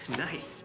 Nice.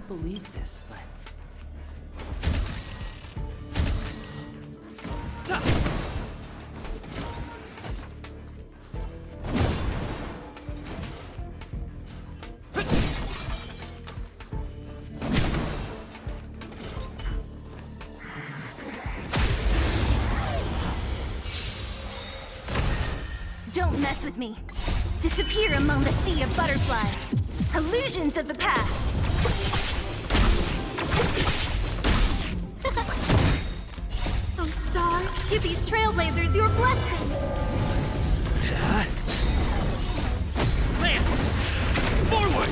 believe this, but... Don't mess with me. Disappear among the sea of butterflies. Illusions of the past. Oh, stars, give these trailblazers your blessing. Land! Forward!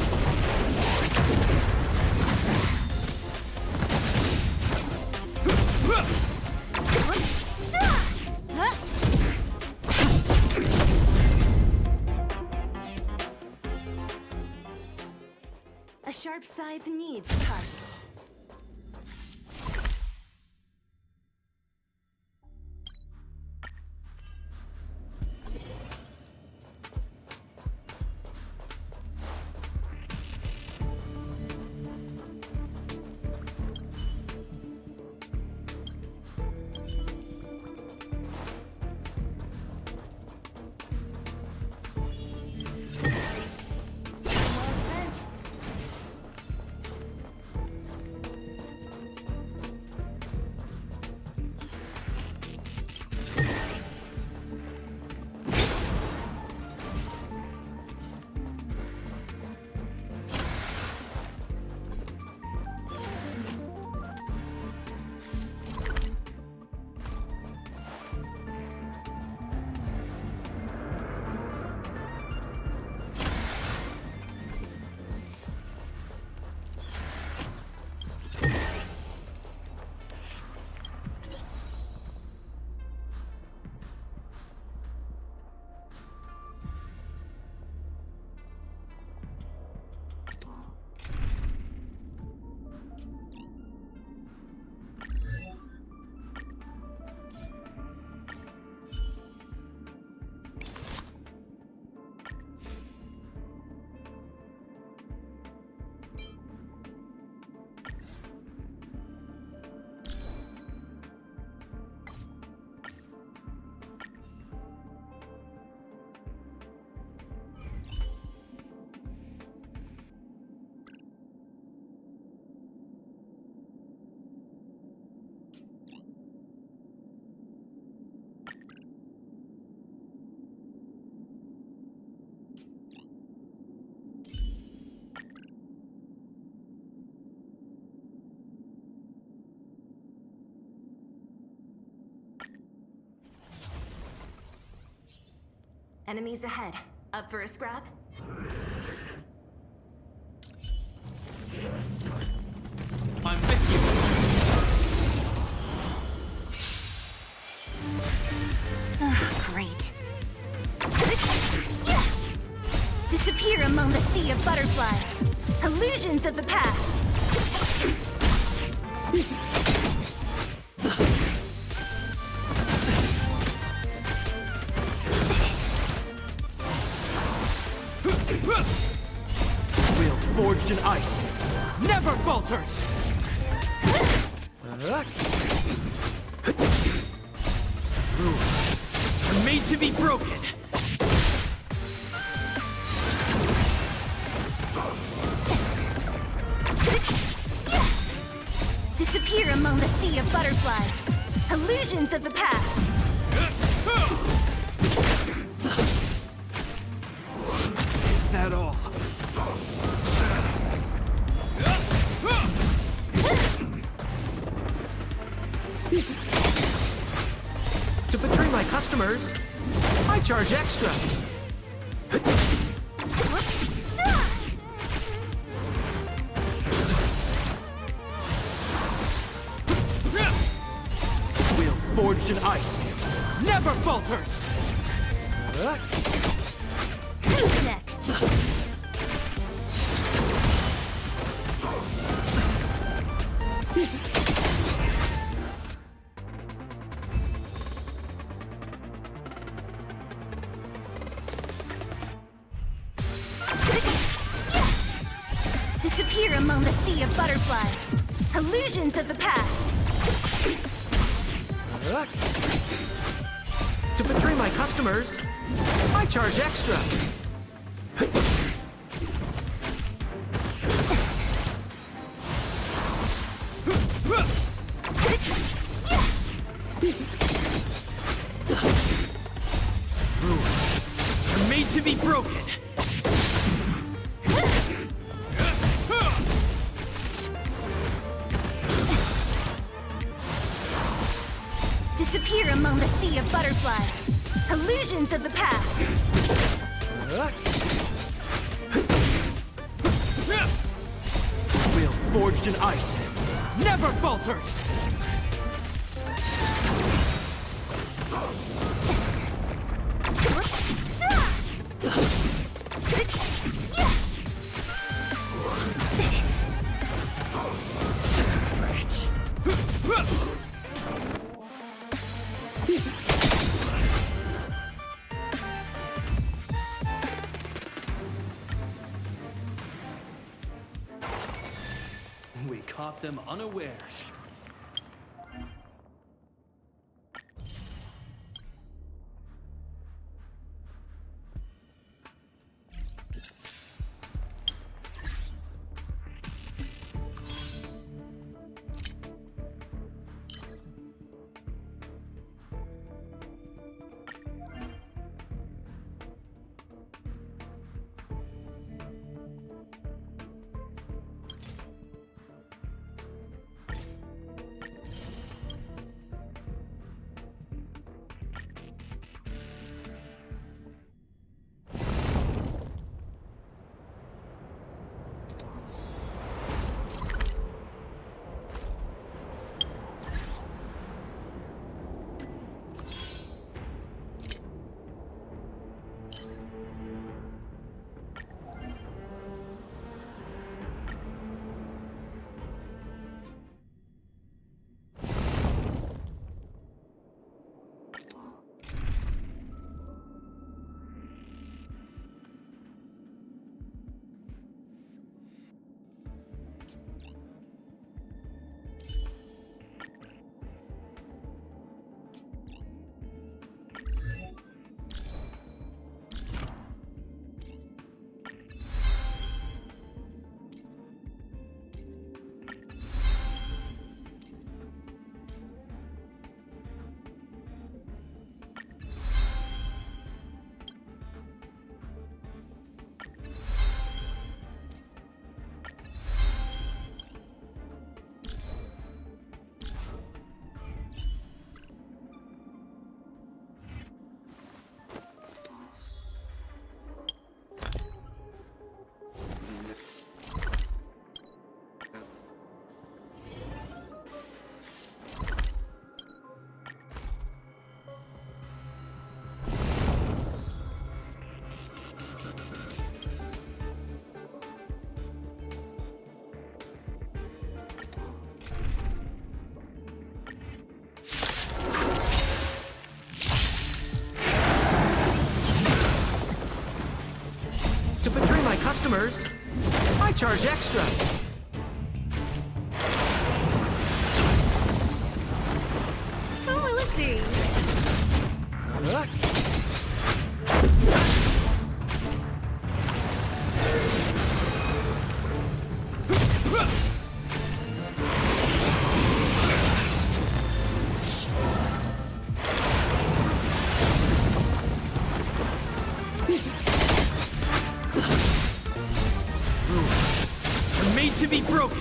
A sharp scythe needs targets. Enemies ahead. Up for a scrap? I'm with you! Great. Disappear among the sea of butterflies. Illusions of the past. Will forged in ice never falters! Rules are made to be broken! Disappear among the sea of butterflies. Illusions of the past. Is that all? To betray my customers, I charge extra. Will forged in ice never falters. Who's next? disappear among the sea of butterflies. Illusions of the past. To betray my customers, I charge extra. Rules are made to be broken. Disappear among the sea of butterflies. Illusions of the past. Will forged in ice never falters. We caught them unawares. Customers, I charge extra. Who will it be? Made to be broken.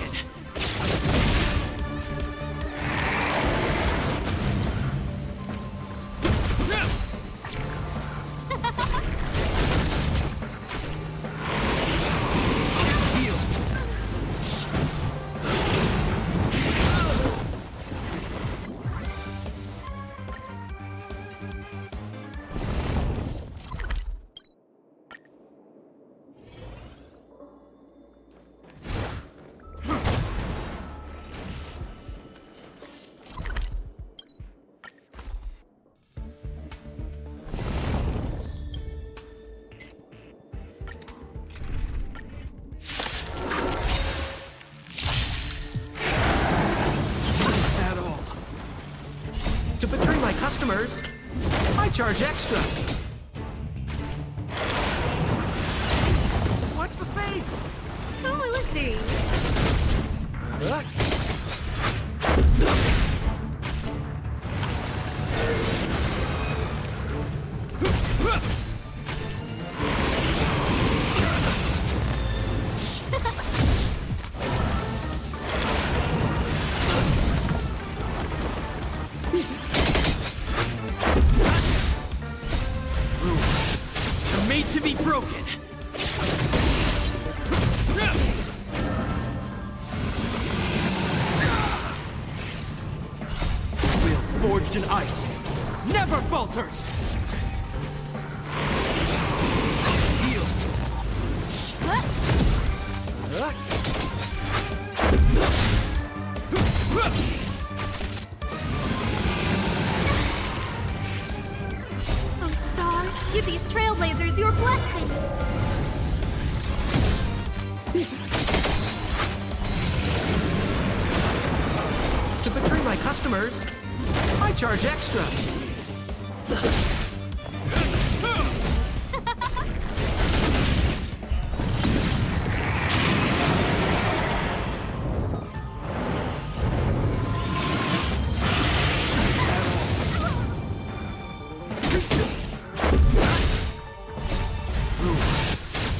customers, I charge extra. Watch the face! Como assim? They're made to be broken. Will forged in ice never falters. Heal. Oh, stars, give these trailblazers your blessing. To betray my customers, I charge extra.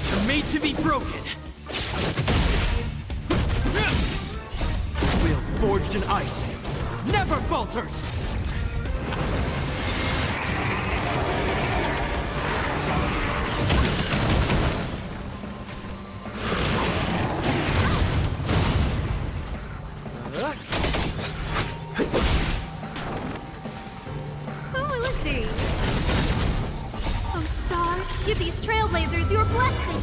They're made to be broken. Will forged in ice never falters. Como assim? Oh, stars, give these trailblazers your blessing.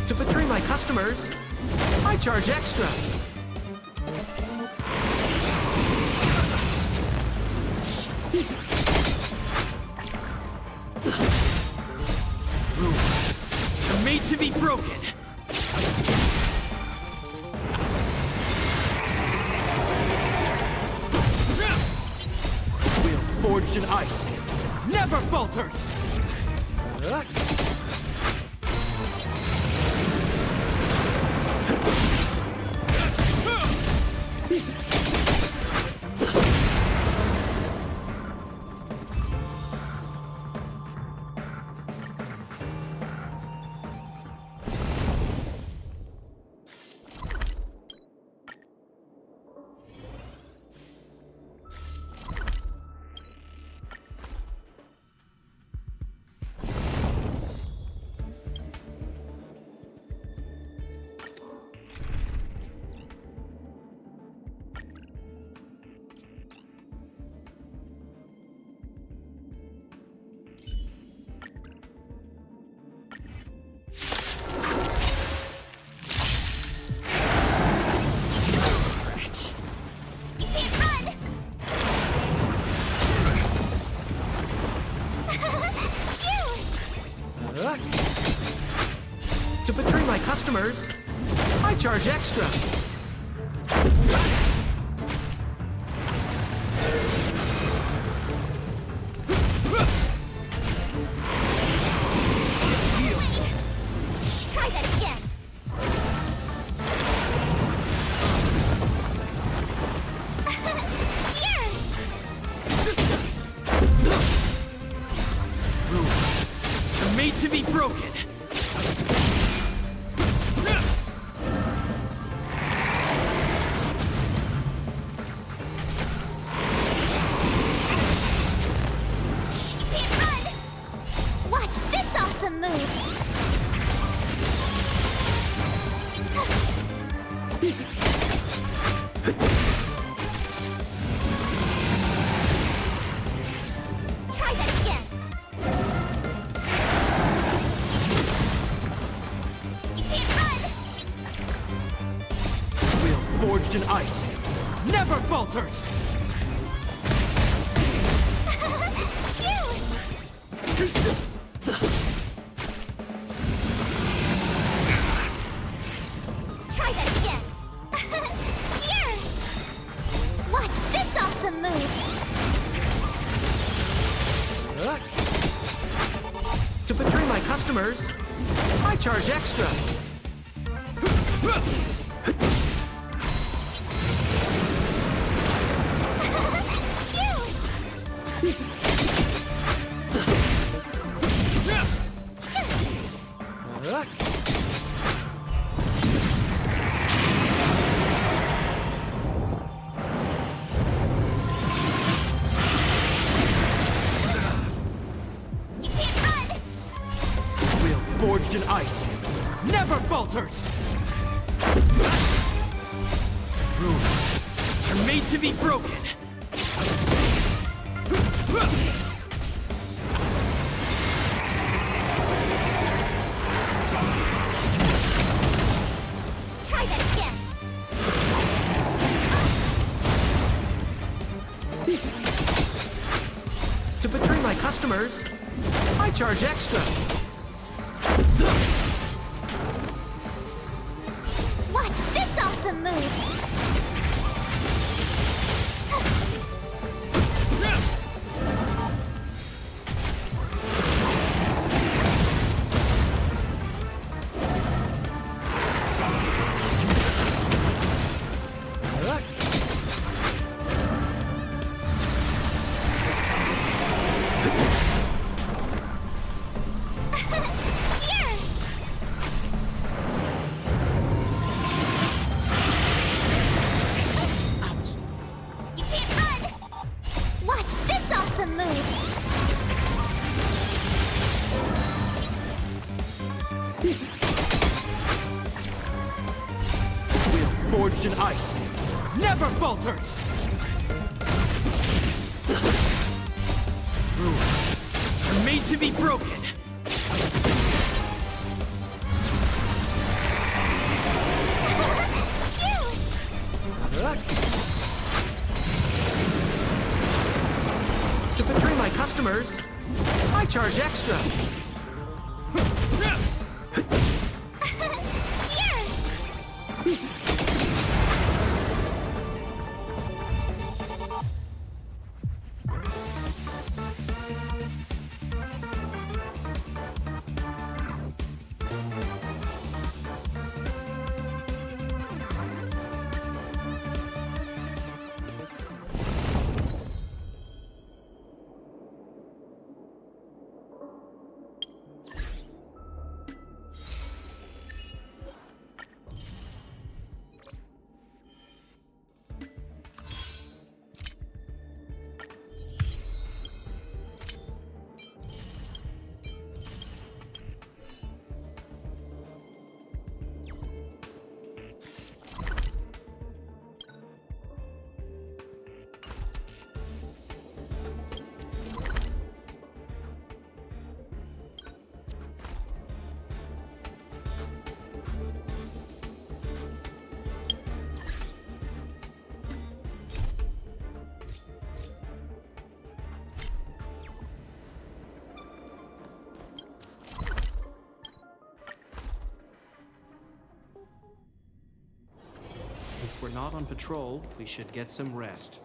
To betray my customers, I charge extra. They're made to be broken. Will forged in ice never falters. To betray my customers, I charge extra. Try that again. Here! They're made to be broken. Can't run! Watch this awesome move! Try that again! You can't run! Will forged in ice never falters! Try that again. Here! Watch this awesome move! To betray my customers, I charge extra. Forged in ice, never falters! Rules are made to be broken! Try that again! To betray my customers, I charge extra. Watch this awesome move! Forged in ice, never falters! Rules are made to be broken! To betray my customers, I charge extra. If we're not on patrol, we should get some rest.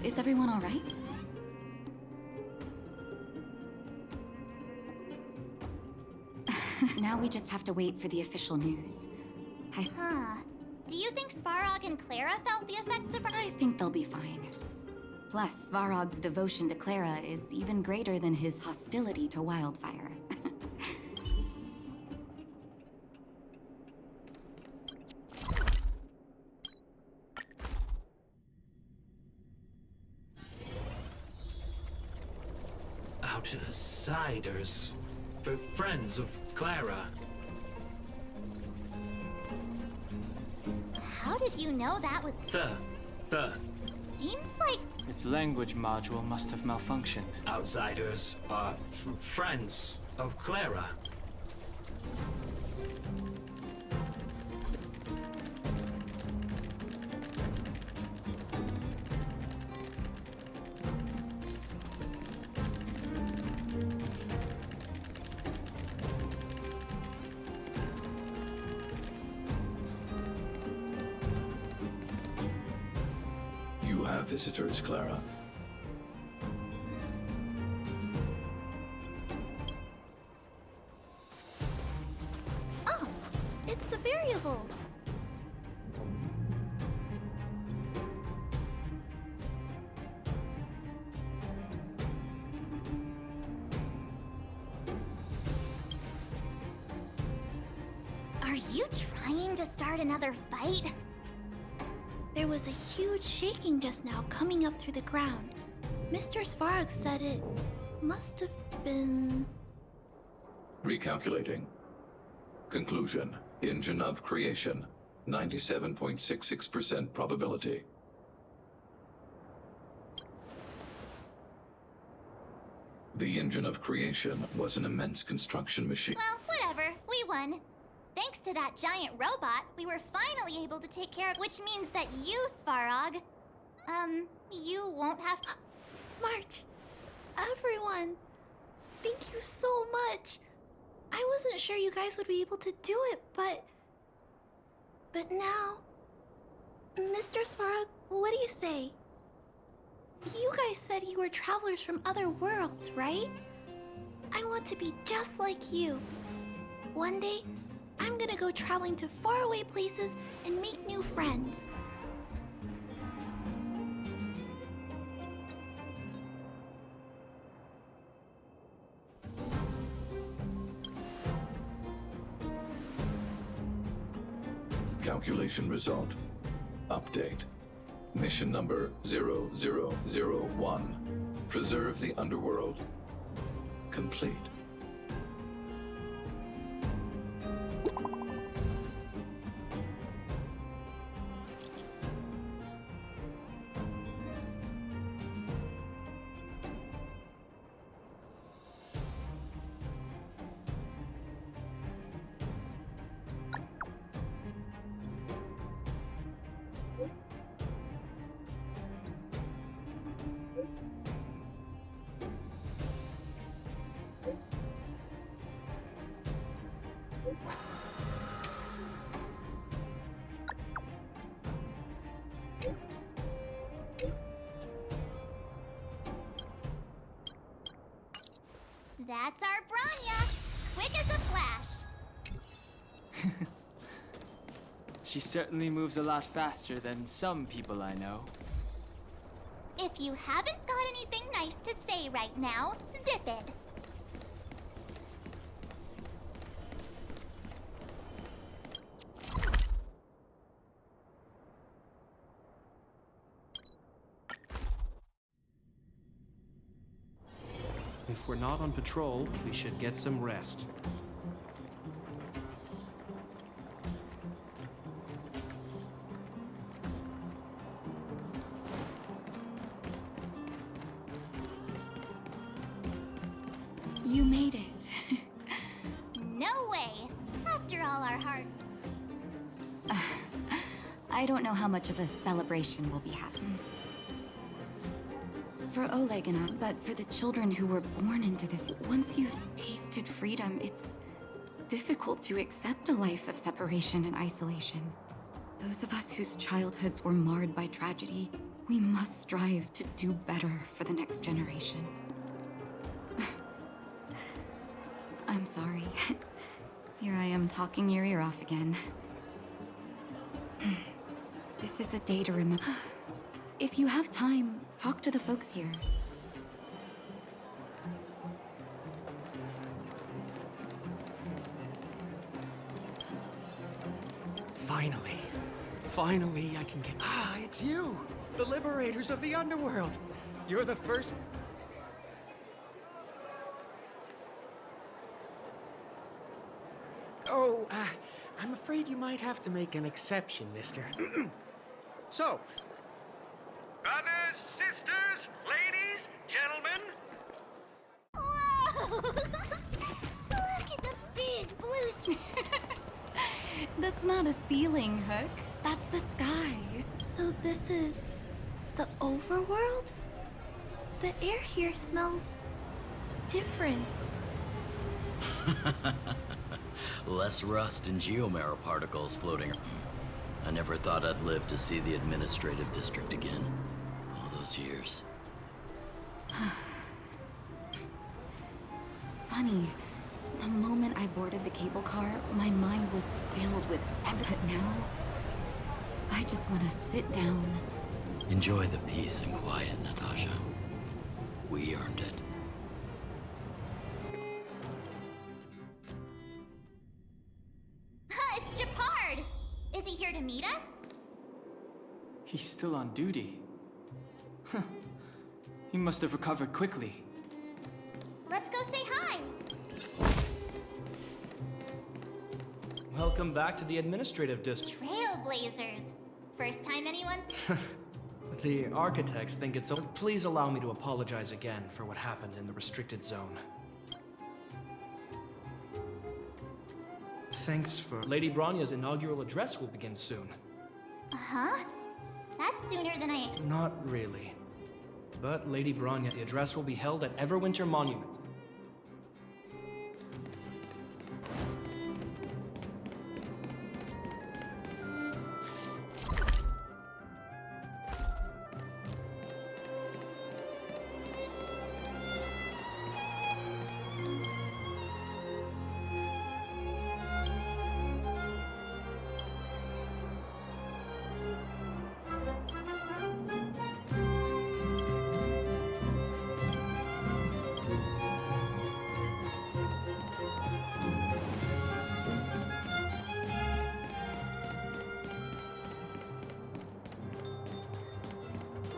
Is everyone all right? Now we just have to wait for the official news. Huh. Do you think Svarog and Clara felt the effects of... I think they'll be fine. Plus, Svarog's devotion to Clara is even greater than his hostility to Wildfire. Outsiders. Friends of Clara. How did you know that was... The Seems like... Its language module must have malfunctioned. outsiders are friends of Clara. You have visitors, Clara. Oh, it's the variables. Are you trying to start another fight? There was a huge shaking just now coming up through the ground. Mr. Svarog said it must have been... Recalculating. Conclusion. Engine of creation. 97.66% probability. The engine of creation was an immense construction machine. Well, whatever. We won. Thanks to that giant robot, we were finally able to take care of... Which means that you, Svarog... you won't have... March, everyone, thank you so much. I wasn't sure you guys would be able to do it, but now... Mr. Svarog, what do you say? You guys said you were travelers from other worlds, right? I want to be just like you. One day, I'm gonna go traveling to faraway places and make new friends. Calculation result. Update. Mission number 0001. Preserve the underworld. Complete. That's our Branya! Quick as a flash! She certainly moves a lot faster than some people I know. If you haven't got anything nice to say right now, zip it. If we're not on patrol, we should get some rest. You made it. No way! After all our hard... I don't know how much of a celebration will be happening. For Oleg and I, but for the children who were born into this, once you've tasted freedom, it's difficult to accept a life of separation and isolation. Those of us whose childhoods were marred by tragedy, we must strive to do better for the next generation. I'm sorry. Here I am talking your ear off again. This is a day to remember. If you have time, talk to the folks here. Finally, I can get... Ah, it's you! The liberators of the underworld! You're the first... I'm afraid you might have to make an exception, mister. So, brothers, sisters, ladies, gentlemen. Whoa! Look at the big blue That's not a ceiling, Hook. That's the sky. So this is the overworld? The air here smells different. Less rust and geomarrow particles floating. I never thought I'd live to see the administrative district again. All those years. It's funny. The moment I boarded the cable car, my mind was filled with everything. Now, I just want to sit down. Enjoy the peace and quiet, Natasha. We earned it. It's Japard! Is he here to meet us? He's still on duty. Huh. He must have recovered quickly. Let's go say hi! Welcome back to the administrative district. Trailblazers. First time anyone's... The architects think it's... Please allow me to apologize again for what happened in the restricted zone. Thanks for... Lady Bronya's inaugural address will begin soon. Uh-huh? That's sooner than I expected. Not really. But Lady Bronya, the address will be held at Everwinter Monument.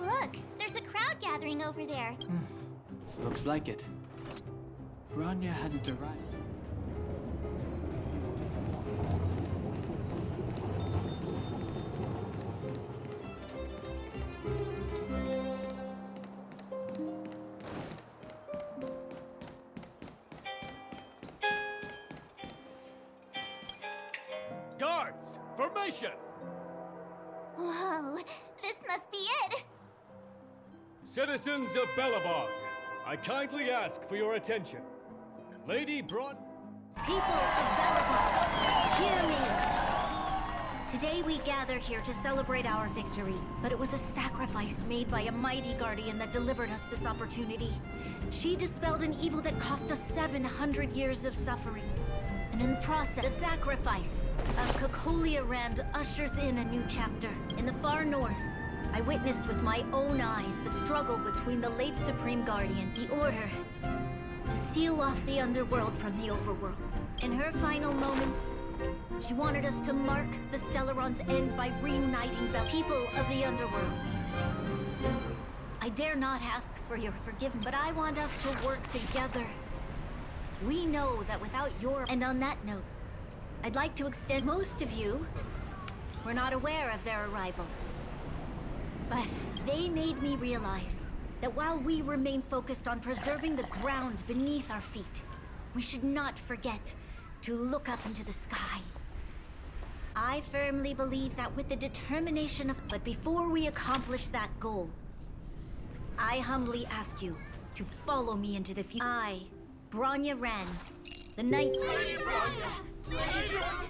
Look, there's a crowd gathering over there. Looks like it. Bronya hasn't arrived. Guards, formation! Whoa, this must be it! Citizens of Belobog, I kindly ask for your attention. Lady Bron... People of Belobog, hear me! Today we gather here to celebrate our victory, but it was a sacrifice made by a mighty guardian that delivered us this opportunity. She dispelled an evil that cost us 700 years of suffering. And in the process, the sacrifice of Cocolia Rand ushers in a new chapter. In the far north, I witnessed with my own eyes the struggle between the late Supreme Guardian, the Order, to seal off the underworld from the overworld. In her final moments, she wanted us to mark the Stellaron's end by reuniting the people of the underworld. I dare not ask for your forgiveness, but I want us to work together. We know that without your... And on that note, I'd like to extend... Most of you were not aware of their arrival. But they made me realize that while we remain focused on preserving the ground beneath our feet, we should not forget to look up into the sky. I firmly believe that with the determination of... But before we accomplish that goal, I humbly ask you to follow me into the future. I, Bronya Rand, the Night... Lady Bronya! Lady Bronya!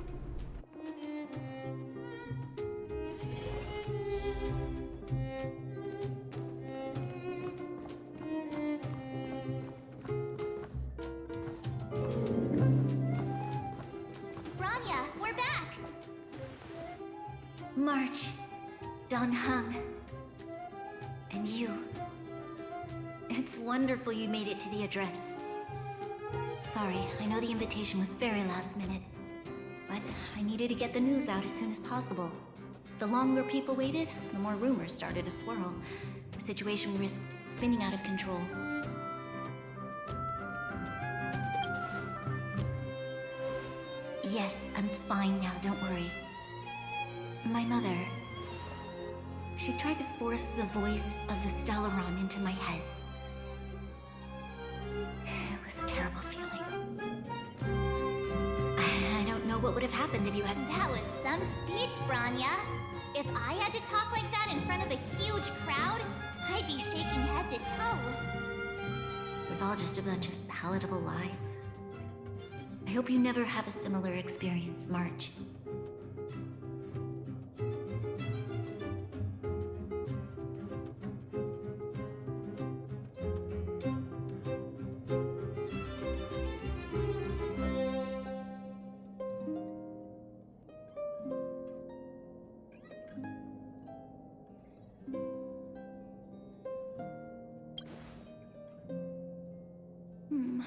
Bronya, we're back! March, Don Hung, and you. It's wonderful you made it to the address. Sorry, I know the invitation was very last minute, but I needed to get the news out as soon as possible. The longer people waited, the more rumors started to swirl. The situation risked spinning out of control. Yes, I'm fine now, don't worry. My mother... She tried to force the voice of the Stellaron into my head. It was a terrible feeling. I don't know what would have happened if you hadn't... That was some speech, Branya. If I had to talk like that in front of a huge crowd, I'd be shaking head to toe. It was all just a bunch of palatable lies. I hope you never have a similar experience, March.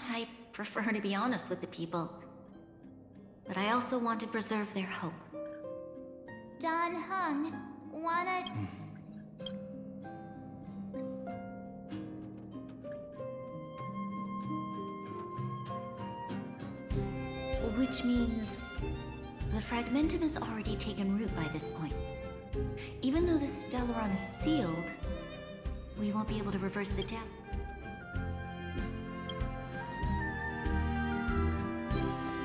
I prefer to be honest with the people. But I also want to preserve their hope. Don Hung, wanna... Which means... the Fragmentum has already taken root by this point. Even though the Stellaron is sealed, we won't be able to reverse the depth.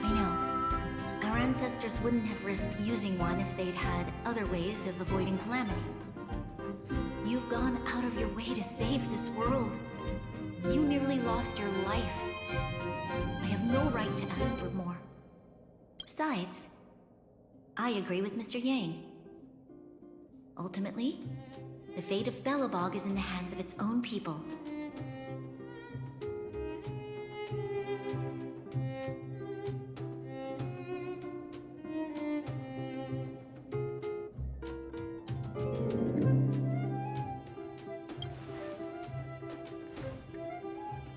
I know. Our ancestors wouldn't have risked using one if they'd had other ways of avoiding calamity. You've gone out of your way to save this world. You nearly lost your life. I have no right to ask for more. Besides, I agree with Mr. Yang. Ultimately, the fate of Belobog is in the hands of its own people.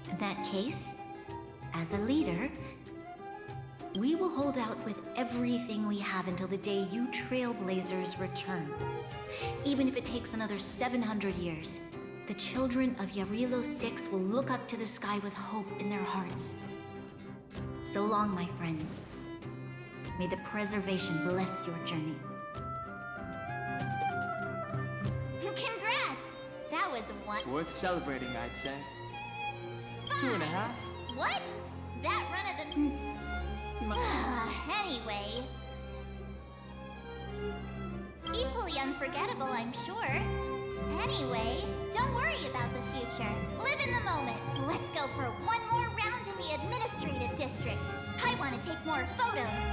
In that case, as a leader, we will hold out with everything we have until the day you Trailblazers return. Even if it takes another 700 years, the children of Yarilo 6 will look up to the sky with hope in their hearts. So long, my friends. May the preservation bless your journey. Congrats! That was one... Worth celebrating, I'd say. Fine. 2.5? What? That run of the... Anyway... Equally unforgettable, I'm sure. Anyway, don't worry about the future. Live in the moment. Let's go for one more round in the administrative district. I want to take more photos.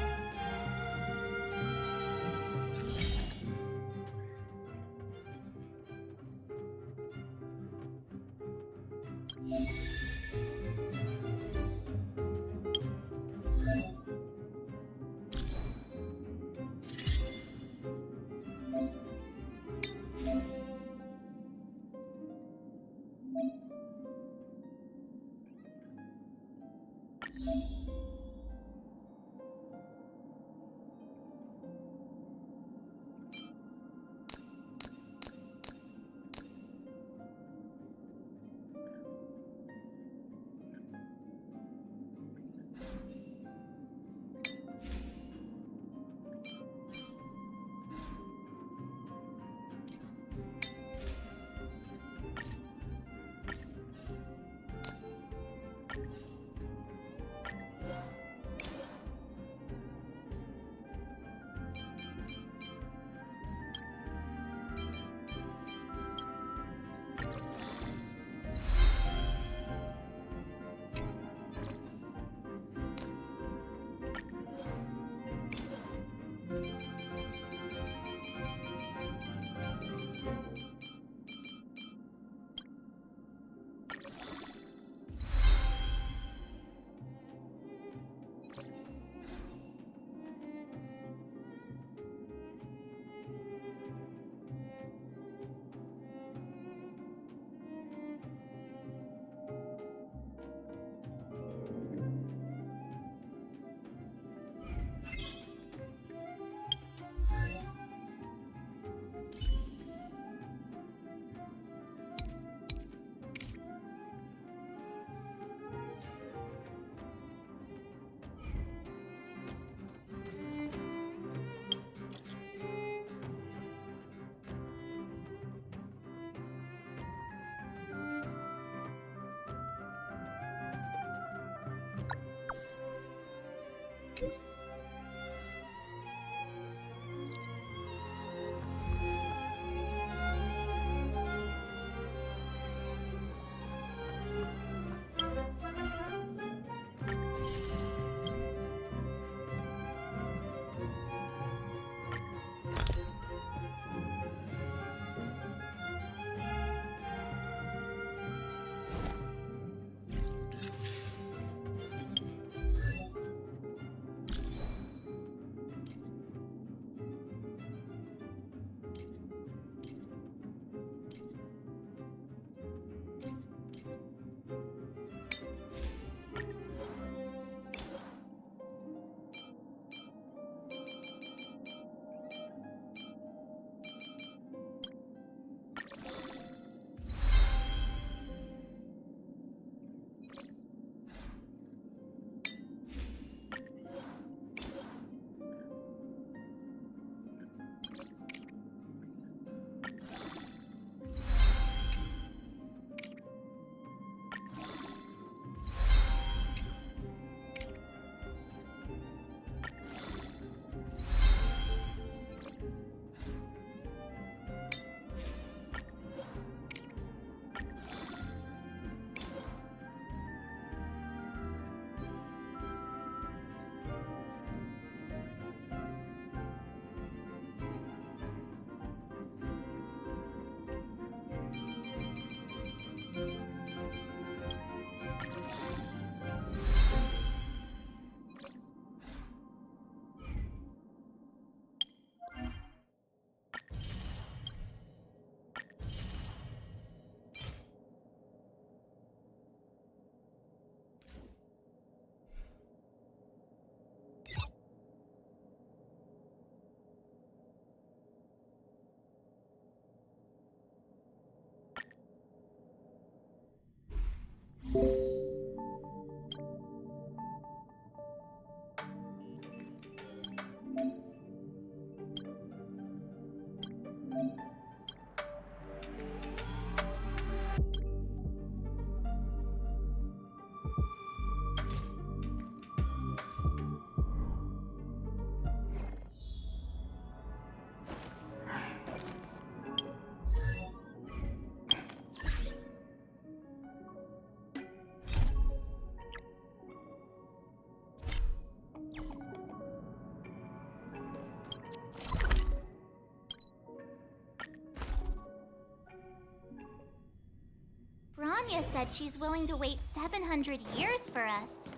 Rania said she's willing to wait 700 years for us.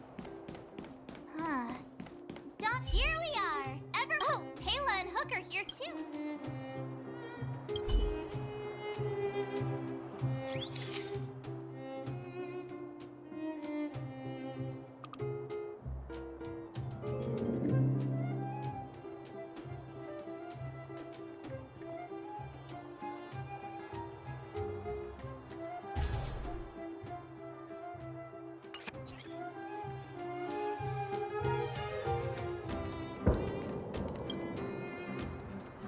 Huh. Here we are! Oh, Payla and Hook are here too.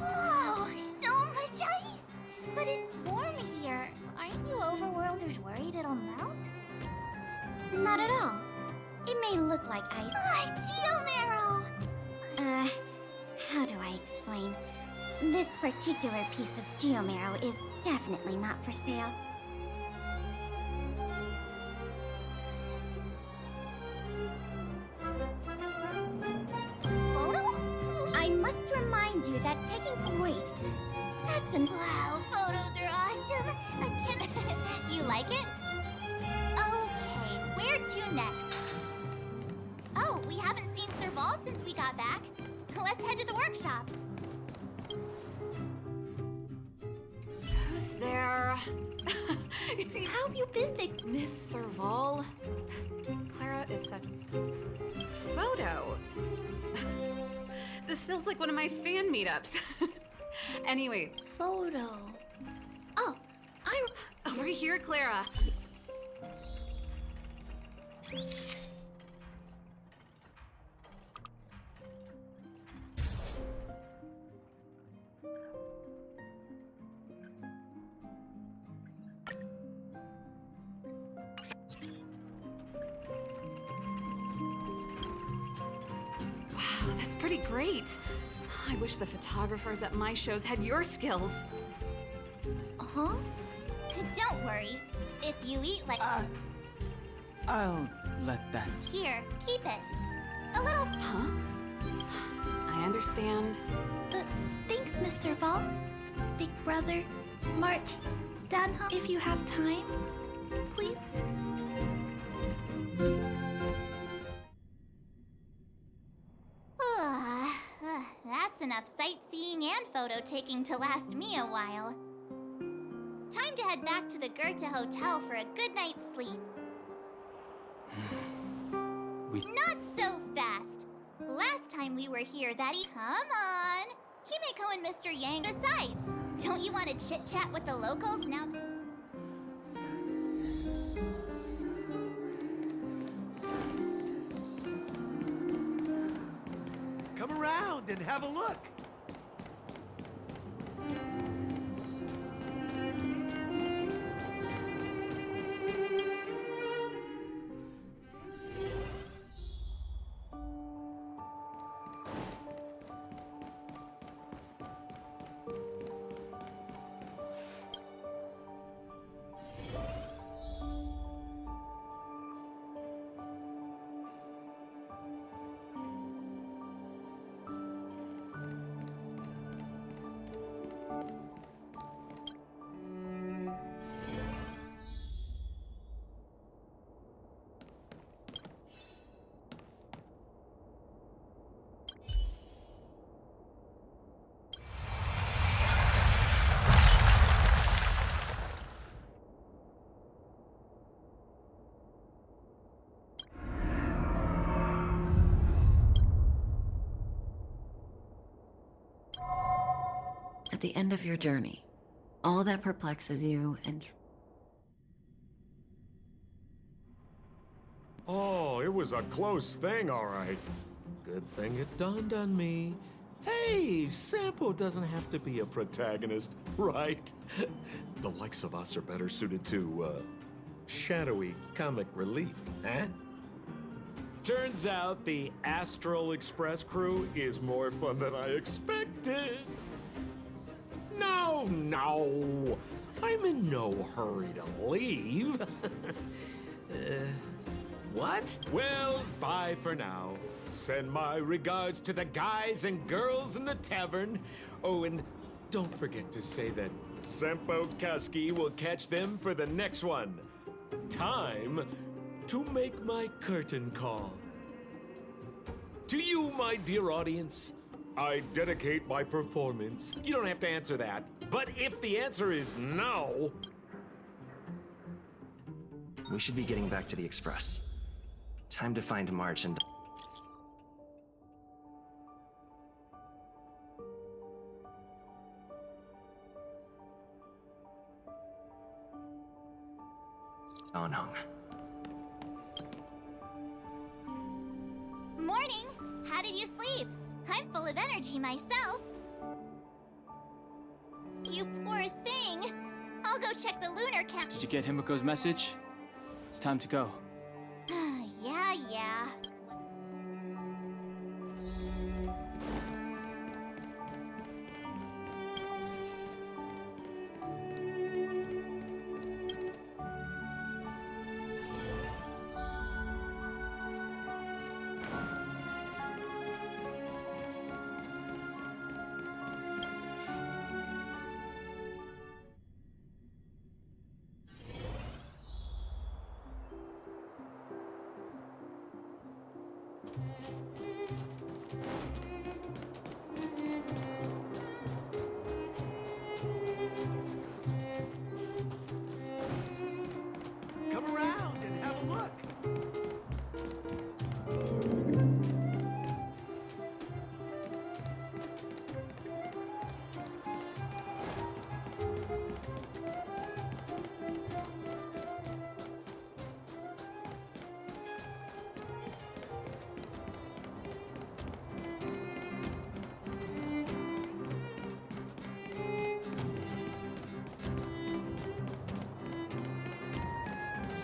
Wow, so much ice! But it's warm here. Aren't you overworlders worried it'll melt? Not at all. It may look like ice. Geomarrow! How do I explain? This particular piece of geomarrow is definitely not for sale. Photo? I must remind you that taking great. That's an Wow, photos are awesome. You like it? Okay, where to next? Oh, we haven't seen Serval since we got back. Let's head to the workshop. Who's there? How have you been, Vic? Miss Serval? Clara is such... Photo? This feels like one of my fan meetups. Anyway, Photo. Oh, over here, Clara. That's pretty great. I wish the photographers at my shows had your skills. Huh? Don't worry. If you eat like... I'll let that... Here, keep it. A little... Huh? I understand. Thanks, Mr. Vol. Big Brother, March, Danha, if you have time, please. That's enough sightseeing and photo taking to last me a while. Time to head back to the Goethe Hotel for a good night's sleep. Not so fast. Last time we were here, Come on! Himeko and Mr. Yang. Besides, don't you want to chit-chat with the locals now? Come around and have a look. At the end of your journey, all that perplexes you and... Oh, it was a close thing, all right. Good thing it dawned on me. Hey, Sampo doesn't have to be a protagonist, right? The likes of us are better suited to, shadowy comic relief, eh? Turns out the Astral Express crew is more fun than I expected. No! I'm in no hurry to leave. What? Well, bye for now. Send my regards to the guys and girls in the tavern. Oh, and don't forget to say that Sampo Kaski will catch them for the next one. Time to make my curtain call. To you, my dear audience, I dedicate my performance. You don't have to answer that. But if the answer is no... We should be getting back to the Express. Time to find March and... on home. Morning! How did you sleep? I'm full of energy myself. You poor thing. I'll go check the lunar camp. Did you get Himiko's message? It's time to go. Yeah. Come around and have a look.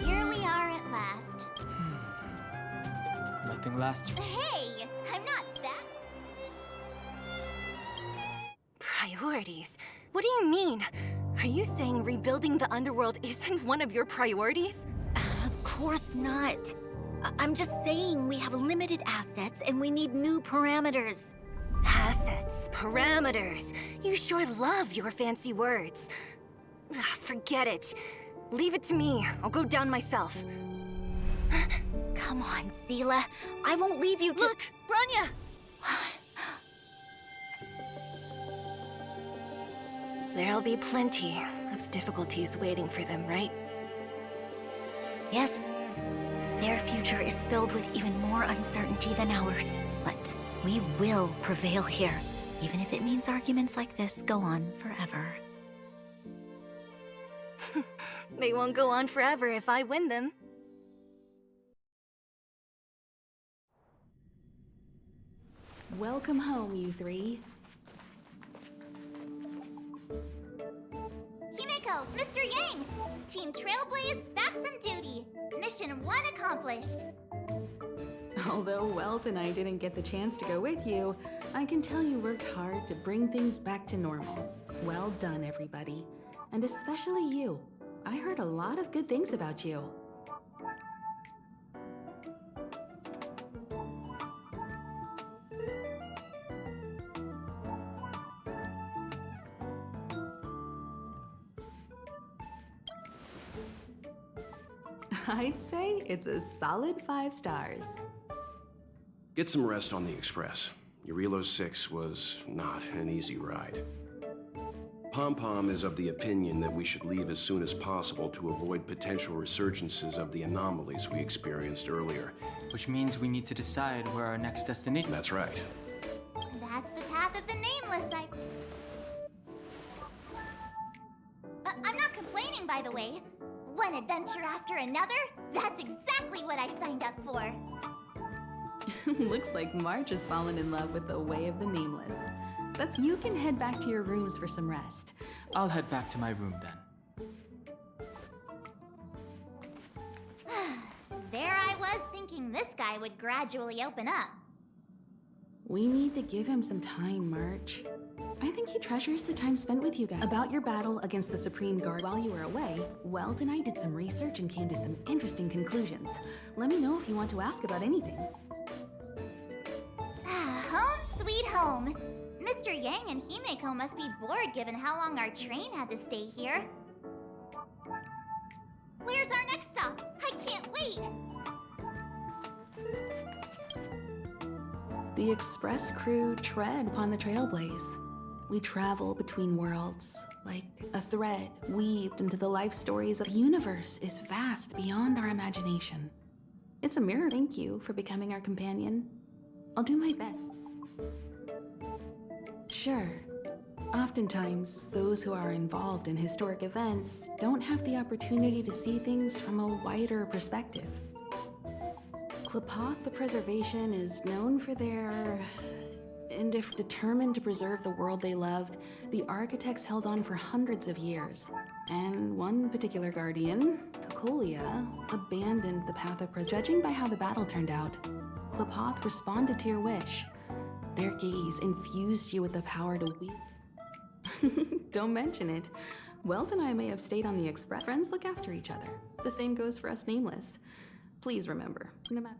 Here we are at last. Nothing lasts. Hey, I'm not that... priorities? What do you mean? Are you saying rebuilding the underworld isn't one of your priorities? Of course not. I'm just saying we have limited assets and we need new parameters. Assets, parameters. You sure love your fancy words. Ugh, forget it. Leave it to me. I'll go down myself. Come on, Seela. I won't leave you to— Look, Branya! There'll be plenty of difficulties waiting for them, right? Yes. Their future is filled with even more uncertainty than ours. But we will prevail here, even if it means arguments like this go on forever. They won't go on forever if I win them. Welcome home, you three. Himeko, Mr. Yang! Team Trailblaze back from duty. Mission 1 accomplished. Although Welt and I didn't get the chance to go with you, I can tell you worked hard to bring things back to normal. Well done, everybody. And especially you. I heard a lot of good things about you. I'd say it's a solid 5 stars. Get some rest on the Express. Eurilo 6 was not an easy ride. Pom-Pom is of the opinion that we should leave as soon as possible to avoid potential resurgences of the anomalies we experienced earlier. Which means we need to decide where our next destination— That's right. That's the path of the nameless, I'm not complaining, by the way. One adventure after another? That's exactly what I signed up for. Looks like March has fallen in love with the way of the nameless. You can head back to your rooms for some rest. I'll head back to my room then. There I was thinking this guy would gradually open up. We need to give him some time, March. I think he treasures the time spent with you guys. About your battle against the Supreme Guard while you were away, Welt and I did some research and came to some interesting conclusions. Let me know if you want to ask about anything. Home sweet home. Mr. Yang and Himeko must be bored given how long our train had to stay here. Where's our next stop? I can't wait! The Express crew tread upon the Trailblaze. We travel between worlds, like a thread weaved into the life stories of the universe is vast beyond our imagination. It's a mirror. Thank you for becoming our companion. I'll do my best. Sure. Oftentimes, those who are involved in historic events don't have the opportunity to see things from a wider perspective. Klapoth the Preservation is known for their determined to preserve the world they loved, the architects held on for hundreds of years. And one particular guardian, Cocolia, abandoned the path of preservation. Judging by how the battle turned out, Klapoth responded to your wish. Their gaze infused you with the power to wield. Don't mention it. Welt and I may have stayed on the Express. Friends look after each other. The same goes for us nameless. Please remember, no matter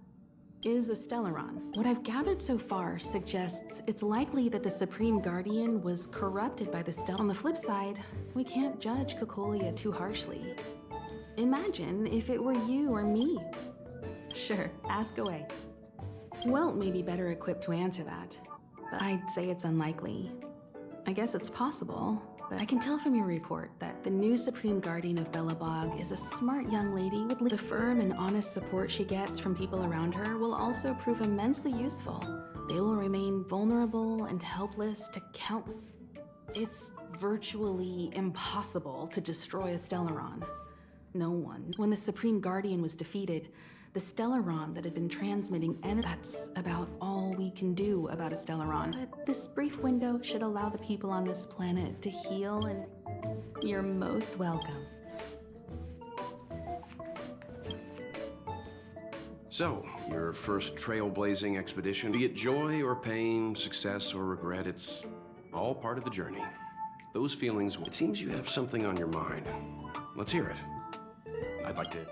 is a Stellaron. What I've gathered so far suggests it's likely that the Supreme Guardian was corrupted by the Stella. On the flip side, we can't judge Cocolia too harshly. Imagine if it were you or me. Sure, ask away. Welt may be better equipped to answer that, but I'd say it's unlikely. I guess it's possible, but I can tell from your report that the new Supreme Guardian of Belobog is a smart young lady with the firm and honest support she gets from people around her will also prove immensely useful. They will remain vulnerable and helpless to count. It's virtually impossible to destroy a Stellaron. No one. When the Supreme Guardian was defeated, the Stellaron that had been transmitting energy, that's about all we can do about a Stellaron. But this brief window should allow the people on this planet to heal, and you're most welcome. So, your first trailblazing expedition, be it joy or pain, success or regret, it's all part of the journey. Those feelings, it seems you have something on your mind. Let's hear it. I'd like to...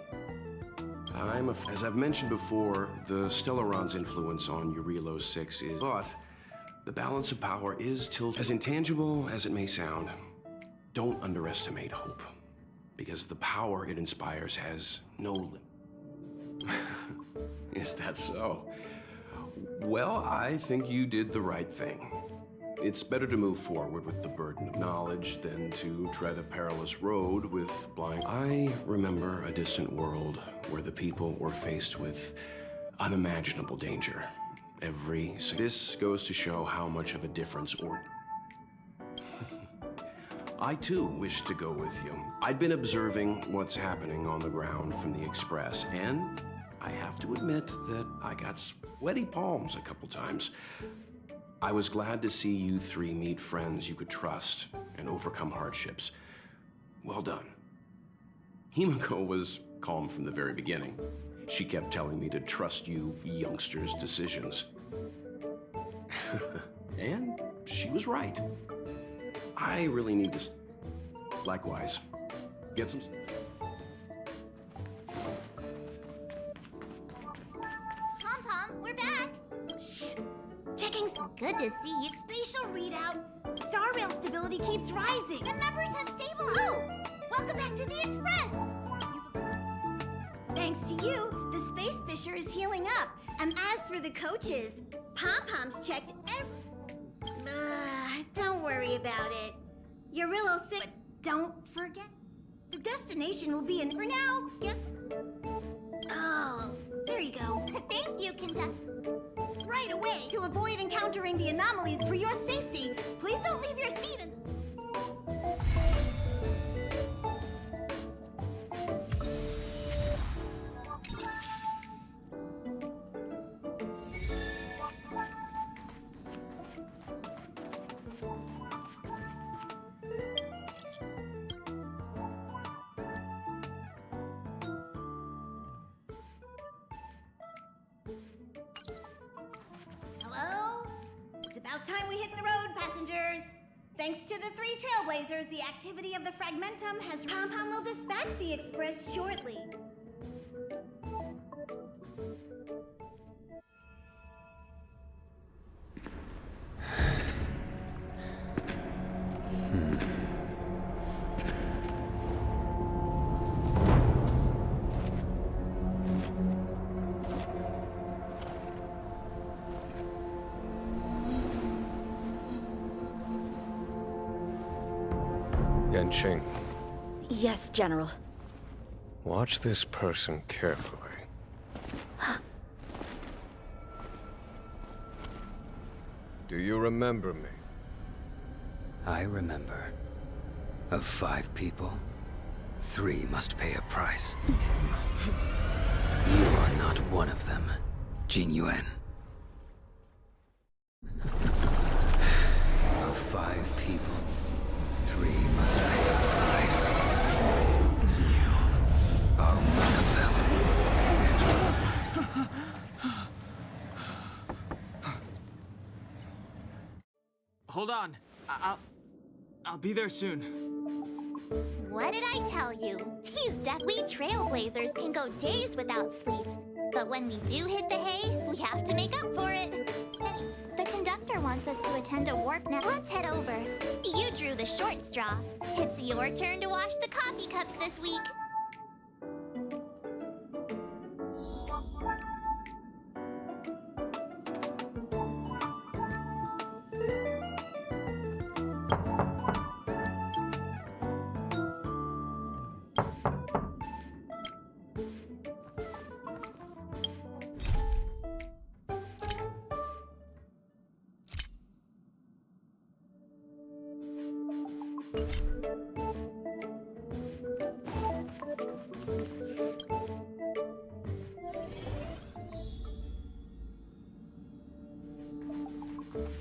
as I've mentioned before, the Stellaron's influence on Eurilo 6 is... But the balance of power is tilted. As intangible as it may sound, don't underestimate hope. Because the power it inspires has no limit. Is that so? Well, I think you did the right thing. It's better to move forward with the burden of knowledge than to tread a perilous road with blind... I remember a distant world where the people were faced with unimaginable danger. This goes to show how much of a difference I too wish to go with you. I'd been observing what's happening on the ground from the Express, and I have to admit that I got sweaty palms a couple times. I was glad to see you three meet friends you could trust and overcome hardships. Well done. Himiko was calm from the very beginning. She kept telling me to trust you youngsters' decisions. And she was right. I really need to... Likewise. Get some... Pom-Pom, we're back! Shh! Checking... Good to see you. Spatial readout. Star rail stability keeps rising. The numbers have stabilized. Oh! Welcome back to the Express! Thanks to you, the space fissure is healing up. And as for the coaches, Pom-Pom's checked don't worry about it. Eurilo 6... But don't forget, the destination will be in... For now, Oh, there you go. Thank you, Conductor. Right away! To avoid encountering the anomalies for your safety, please don't leave your seat and... About time we hit the road, passengers. Thanks to the 3 trailblazers, the activity of the Fragmentum has... Pom-Pom will dispatch the Express shortly. Genshin, Yes, General. watch this person carefully. Do you remember me? I remember. Of 5 people, 3 must pay a price. You are not one of them, Jin Yuan. Of 5 people, 3 must pay a price. You are one of them. Hold on. I'll be there soon. What did I tell you? We trailblazers can go days without sleep. But when we do hit the hay, we have to make up for it. The conductor wants us to attend a warp now. Let's head over. You drew the short straw. It's your turn to wash the coffee cups this week.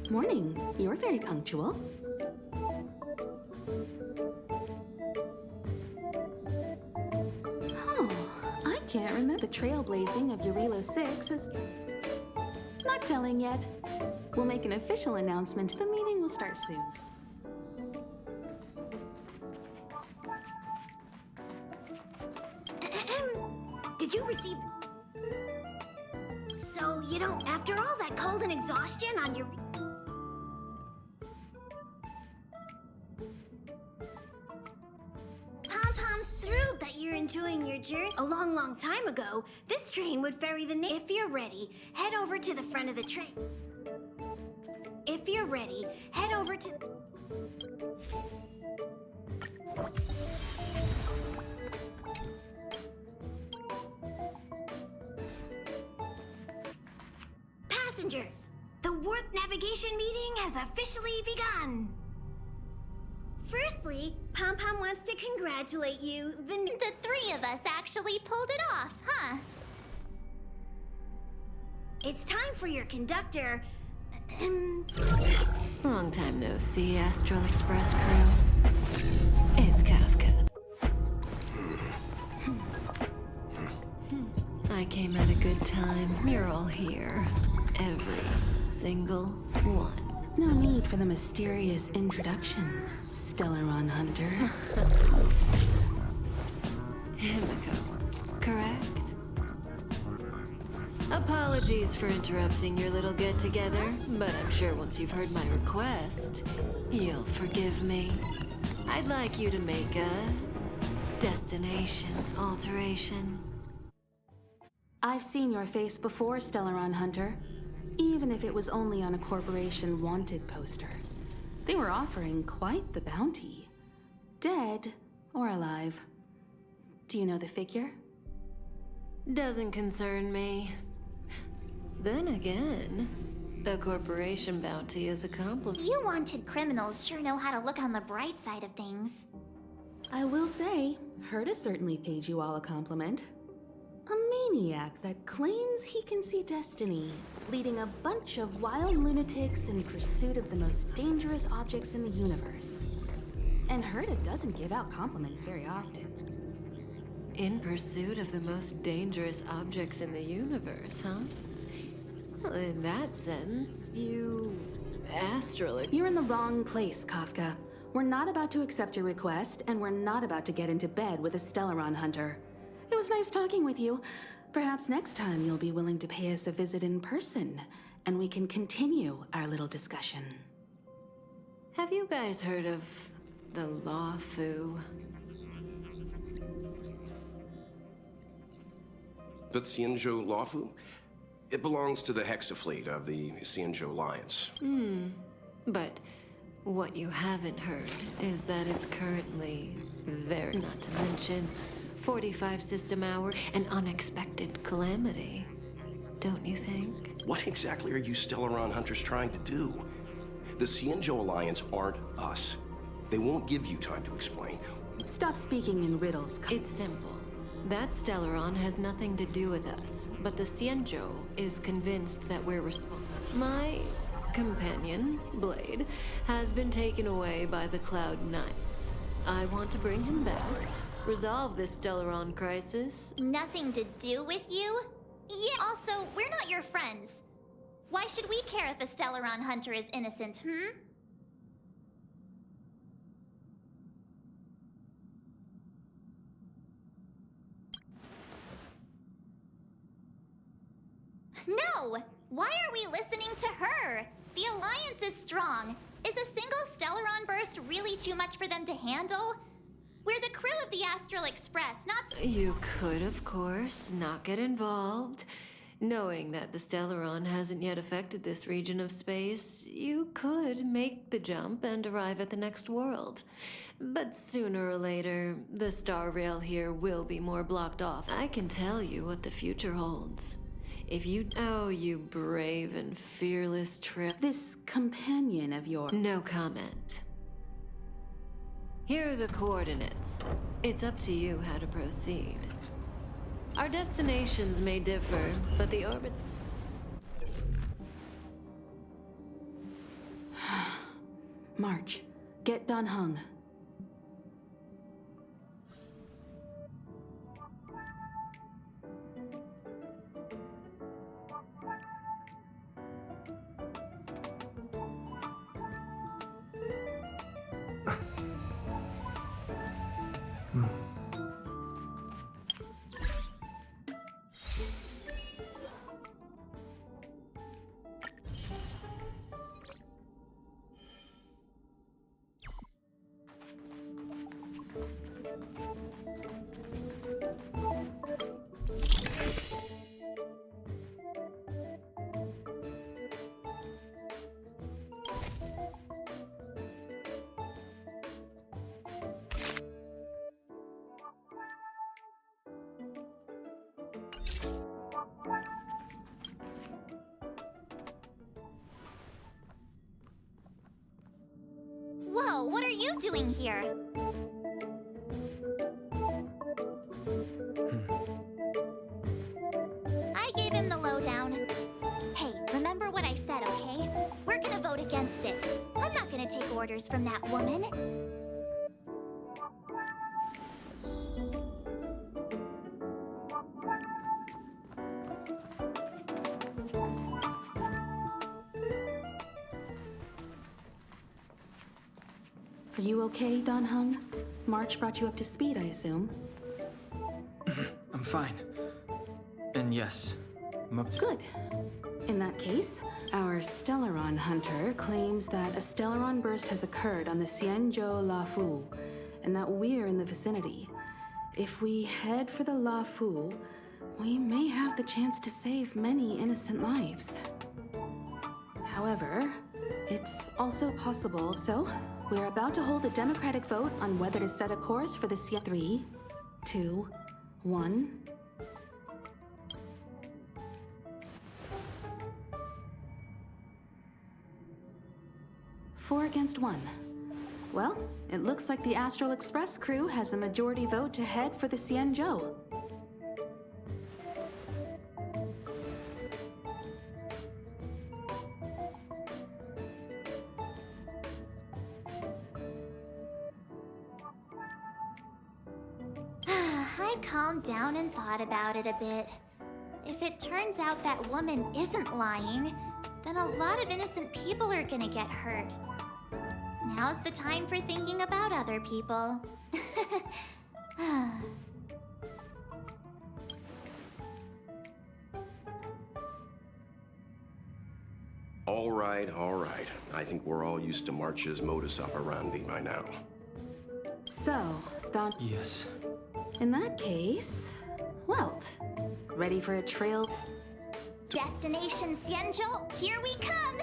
Morning. You're very punctual. Oh, I can't remember. The trailblazing of Eurilo 6 is... Not telling yet. We'll make an official announcement. The meeting will start soon. Did you receive... So, you don't... After all that cold and exhaustion on your... Pom-Pom's thrilled that you're enjoying your journey. A long, long time ago, this train would ferry the... If you're ready, head over to the front of the train. If you're ready, head over to... Passengers, the warp navigation meeting has officially begun. Firstly, Pom-Pom wants to congratulate you. The three of us actually pulled it off, huh? It's time for your conductor... Long time no see, Astral Express crew. It's Kafka. I came at a good time. You're all here. Every single one. No need for the mysterious introduction, Stellaron Hunter. Himiko, correct? Apologies for interrupting your little get-together, but I'm sure once you've heard my request, you'll forgive me. I'd like you to make a destination alteration. I've seen your face before, Stellaron Hunter. Even if it was only on a corporation wanted poster. They were offering quite the bounty. Dead or alive. Do you know the figure? Doesn't concern me. Then again, a corporation bounty is a compliment. You wanted criminals sure know how to look on the bright side of things. I will say, Herta certainly paid you all a compliment. A maniac that claims he can see destiny, leading a bunch of wild lunatics in pursuit of the most dangerous objects in the universe. And Herta doesn't give out compliments very often. In pursuit of the most dangerous objects in the universe, huh? Well, in that sense, you... astral... You're in the wrong place, Kafka. We're not about to accept your request, and we're not about to get into bed with a Stellaron Hunter. It was nice talking with you. Perhaps next time you'll be willing to pay us a visit in person, and we can continue our little discussion. Have you guys heard of the Law Fu? The Xianzhou Lawfu? It belongs to the Hexafleet of the Xianzhou Alliance. But what you haven't heard is that it's currently very, not to mention, 45 system hour, an unexpected calamity. Don't you think? What exactly are you Stellaron Hunters trying to do? The Xianzhou Alliance aren't us. They won't give you time to explain. Stop speaking in riddles. It's simple. That Stellaron has nothing to do with us, but the Xianzhou is convinced that we're responsible. My companion, Blade, has been taken away by the Cloud Knights. I want to bring him back, resolve this Stellaron crisis. Nothing to do with you? Yeah, also, we're not your friends. Why should we care if a Stellaron Hunter is innocent, No! Why are we listening to her? The Alliance is strong. Is a single Stellaron burst really too much for them to handle? We're the crew of the Astral Express, not... You could, of course, not get involved. Knowing that the Stellaron hasn't yet affected this region of space, you could make the jump and arrive at the next world. But sooner or later, the star rail here will be more blocked off. I can tell you what the future holds. If you... Oh, you brave and fearless trip. This companion of yours... No comment. Here are the coordinates. It's up to you how to proceed. Our destinations may differ, but the orbits... March. Get Dan Heng. Whoa, what are you doing here? I gave him the lowdown. Hey, remember what I said, okay? We're gonna vote against it. I'm not gonna take orders from that woman. Are you okay, Don Hung? March brought you up to speed, I assume. I'm fine. And yes, I'm up to... Good. In that case, our Stellaron hunter claims that a Stellaron burst has occurred on the Xianzhou La Fu, and that we're in the vicinity. If we head for the La Fu, we may have the chance to save many innocent lives. However, it's also possible, so we're about to hold a democratic vote on whether to set a course for the Xian. 3, 2, 1. Four against 1. Well, it looks like the Astral Express crew has a majority vote to head for the Xianzhou. I calmed down and thought about it a bit. If it turns out that woman isn't lying, then a lot of innocent people are gonna get hurt. Now's the time for thinking about other people. All right, all right. I think we're all used to March's modus operandi by now. So, Don... Yes. In that case, Welt, ready for a trail? Destination Xianzhou, here we come!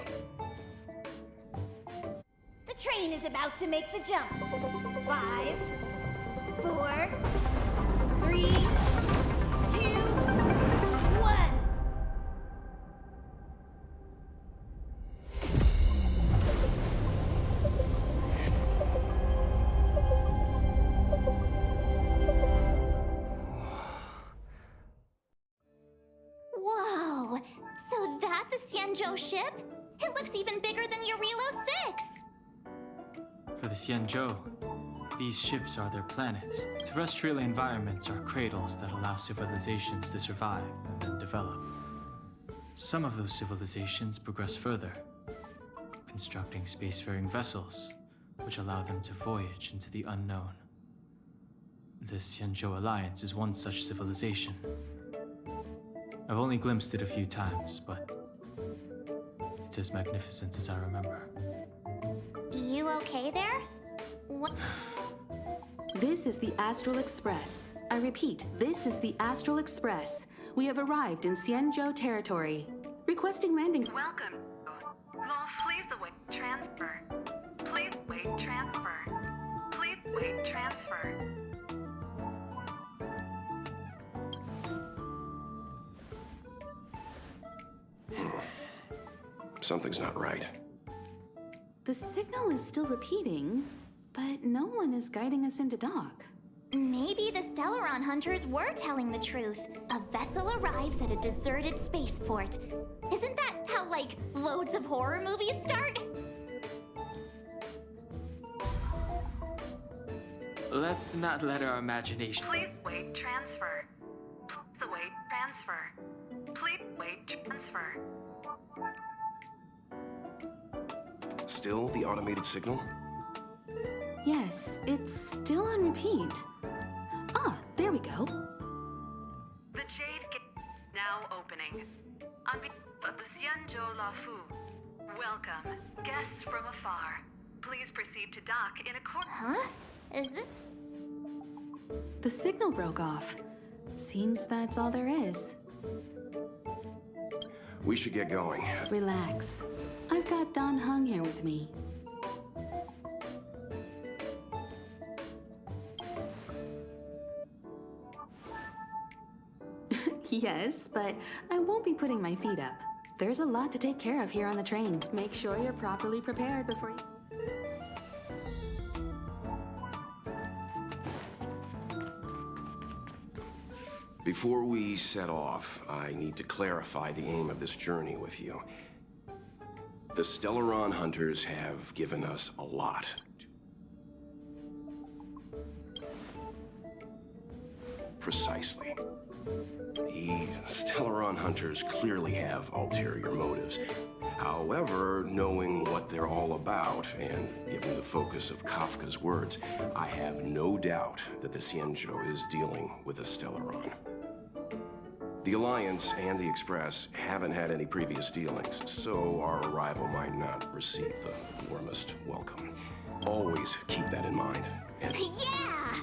The train is about to make the jump. 5, 4, 3, 2, 1. Whoa! So that's a Xianzhou ship? It looks even bigger than Eurilo 6! For the Xianzhou, these ships are their planets. Terrestrial environments are cradles that allow civilizations to survive and then develop. Some of those civilizations progress further, constructing spacefaring vessels, which allow them to voyage into the unknown. The Xianzhou Alliance is one such civilization. I've only glimpsed it a few times, but it's as magnificent as I remember. You okay there? What? This is the Astral Express. I repeat, this is the Astral Express. We have arrived in Xianzhou territory. Requesting landing. Welcome. Please await transfer. Please wait transfer. Please wait transfer. Something's not right. The signal is still repeating, but no one is guiding us into dock. Maybe the Stellaron hunters were telling the truth. A vessel arrives at a deserted spaceport. Isn't that how, like, loads of horror movies start? Let's not let our imagination... Please wait transfer. Please await transfer. Please wait transfer. Still the automated signal? Yes, it's still on repeat. Ah, there we go. The Jade Gate now opening. On behalf of the Xianzhou La Fu, welcome, guests from afar. Please proceed to dock in accordance. Huh? Is this... The signal broke off. Seems that's all there is. We should get going. Relax. I've got Don Hung here with me. Yes, but I won't be putting my feet up. There's a lot to take care of here on the train. Make sure you're properly prepared before you... Before we set off, I need to clarify the aim of this journey with you. The Stellaron hunters have given us a lot. Precisely. The Stellaron hunters clearly have ulterior motives. However, knowing what they're all about, and given the focus of Kafka's words, I have no doubt that the Xianzhou is dealing with a Stellaron. The Alliance and the Express haven't had any previous dealings, so our arrival might not receive the warmest welcome. Always keep that in mind. And Yeah!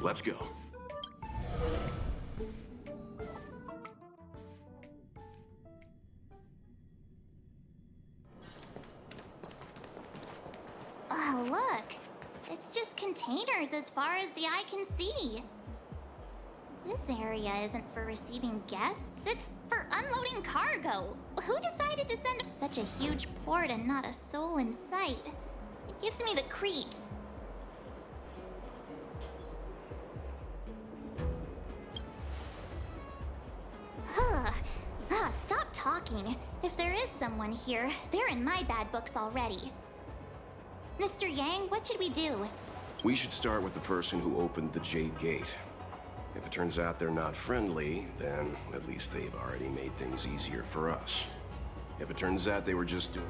let's go. Oh, look. It's just containers as far as the eye can see. This area isn't for receiving guests, it's for unloading cargo. Who decided to send such a huge port and not a soul in sight? It gives me the creeps. Stop talking. If there is someone here, they're in my bad books already. Mr. Yang, what should we do? We should start with the person who opened the Jade Gate. If it turns out they're not friendly, then at least they've already made things easier for us. If it turns out they were just doing...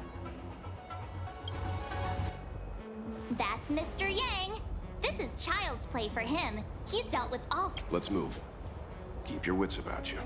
That's Mr. Yang. This is child's play for him. He's dealt with all... Let's move. Keep your wits about you.